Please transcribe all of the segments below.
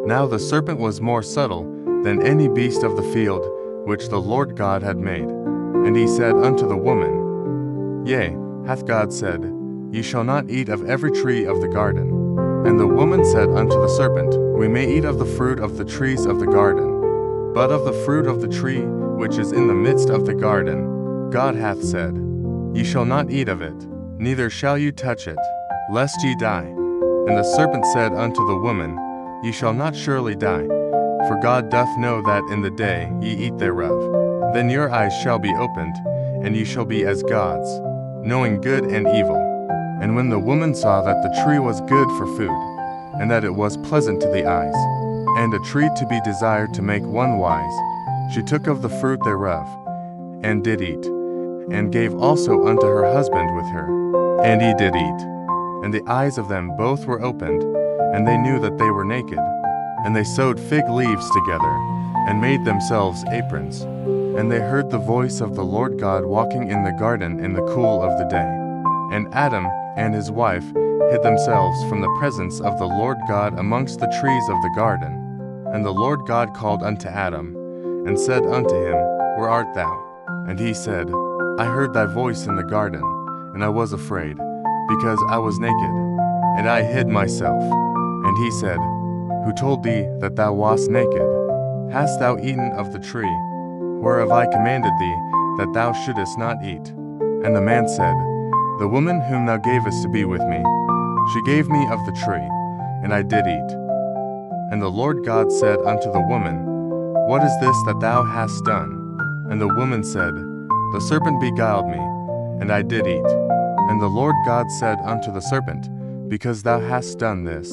Now the serpent was more subtle than any beast of the field which the Lord God had made. And he said unto the woman, Yea, hath God said, Ye shall not eat of every tree of the garden? And the woman said unto the serpent, We may eat of the fruit of the trees of the garden. But of the fruit of the tree which is in the midst of the garden, God hath said, Ye shall not eat of it, neither shall you touch it, lest ye die. And the serpent said unto the woman, Ye shall not surely die, for God doth know that in the day ye eat thereof, then your eyes shall be opened, and ye shall be as gods, knowing good and evil. And when the woman saw that the tree was good for food, and that it was pleasant to the eyes, and a tree to be desired to make one wise, she took of the fruit thereof, and did eat, and gave also unto her husband with her, and he did eat. And the eyes of them both were opened, and they knew that they were naked. And they sewed fig leaves together, and made themselves aprons. And they heard the voice of the Lord God walking in the garden in the cool of the day. And Adam and his wife hid themselves from the presence of the Lord God amongst the trees of the garden. And the Lord God called unto Adam, and said unto him, Where art thou? And he said, I heard thy voice in the garden, and I was afraid, because I was naked, and I hid myself. And he said, Who told thee that thou wast naked? Hast thou eaten of the tree, whereof I commanded thee that thou shouldest not eat? And the man said, The woman whom thou gavest to be with me, she gave me of the tree, and I did eat. And the Lord God said unto the woman, What is this that thou hast done? And the woman said, The serpent beguiled me, and I did eat. And the Lord God said unto the serpent, Because thou hast done this,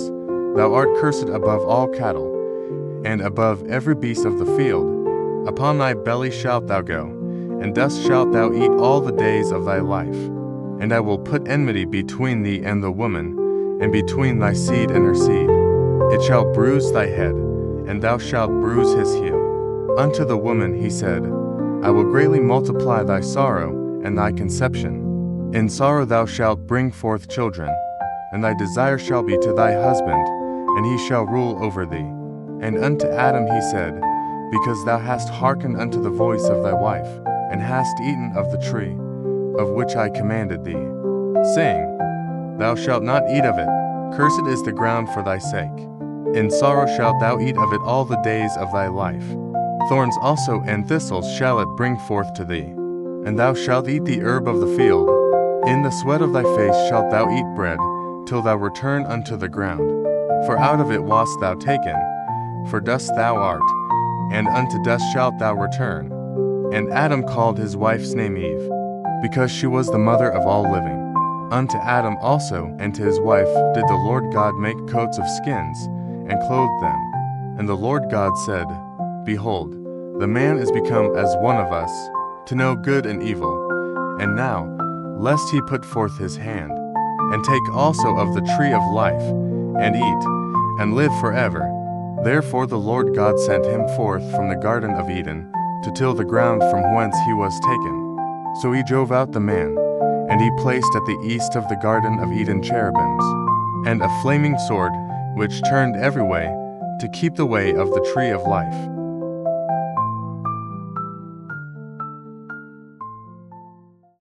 thou art cursed above all cattle, and above every beast of the field. Upon thy belly shalt thou go, and dust shalt thou eat all the days of thy life. And I will put enmity between thee and the woman, and between thy seed and her seed. It shall bruise thy head, and thou shalt bruise his heel. Unto the woman he said, I will greatly multiply thy sorrow and thy conception. In sorrow thou shalt bring forth children, and thy desire shall be to thy husband, and he shall rule over thee. And unto Adam he said, Because thou hast hearkened unto the voice of thy wife, and hast eaten of the tree, of which I commanded thee, saying, Thou shalt not eat of it, cursed is the ground for thy sake. In sorrow shalt thou eat of it all the days of thy life. Thorns also and thistles shall it bring forth to thee. And thou shalt eat the herb of the field. In the sweat of thy face shalt thou eat bread, till thou return unto the ground. For out of it wast thou taken, for dust thou art, and unto dust shalt thou return. And Adam called his wife's name Eve, because she was the mother of all living. Unto Adam also and to his wife did the Lord God make coats of skins, and clothed them. And the Lord God said, Behold, the man is become as one of us, to know good and evil. And now, lest he put forth his hand, and take also of the tree of life, and eat, and live forever. Therefore the Lord God sent him forth from the Garden of Eden, to till the ground from whence he was taken. So he drove out the man, and he placed at the east of the Garden of Eden cherubims, and a flaming sword, which turned every way, to keep the way of the tree of life.